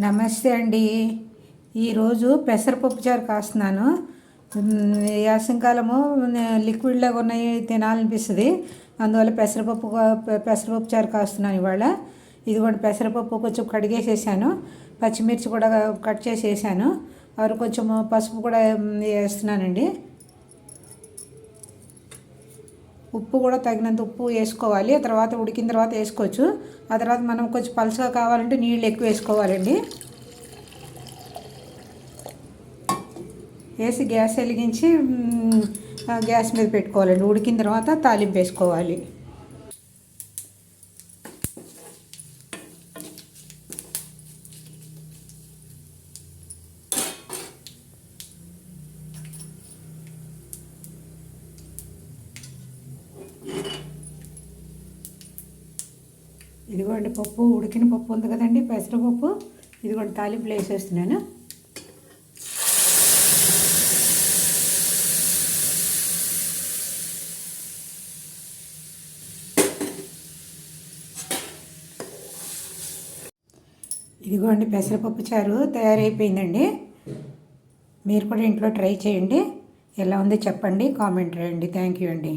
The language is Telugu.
నమస్తే అండి. ఈరోజు పెసరపప్పు చారు కాస్తున్నాను. వేసవికాలము లిక్విడ్లాగా ఉన్నాయి తినాలనిపిస్తుంది. అందువల్ల పెసరపప్పు చారు కాస్తున్నాను ఇవాళ. ఇదిగోండి పెసరపప్పు కొంచెం కడిగేసేసాను, పచ్చిమిర్చి కూడా కట్ చేసేసాను, కొంచెం పసుపు కూడా వేస్తున్నానండి. ఉప్పు కూడా తగినంత ఉప్పు వేసుకోవాలి. ఆ తర్వాత ఉడికిన తర్వాత వేసుకోవచ్చు. ఆ తర్వాత మనం కొంచెం పలుచగా కావాలంటే నీళ్ళు ఎక్కువ వేసుకోవాలండి. వేసి గ్యాస్ వెలిగించి గ్యాస్ మీద పెట్టుకోవాలండి. ఉడికిన తర్వాత తాలింపు వేసుకోవాలి. ఇదిగోండి పప్పు, ఉడికిన పప్పు ఉంది కదండి పెసరపప్పు, ఇదిగోండి తాలింపులు వేసేస్తున్నాను. ఇదిగోండి పెసరపప్పు చారు తయారైపోయిందండి. మీరు కూడా ఇంట్లో ట్రై చేయండి. ఎలా ఉందో చెప్పండి, కామెంట్ చేయండి. థ్యాంక్ యూ అండి.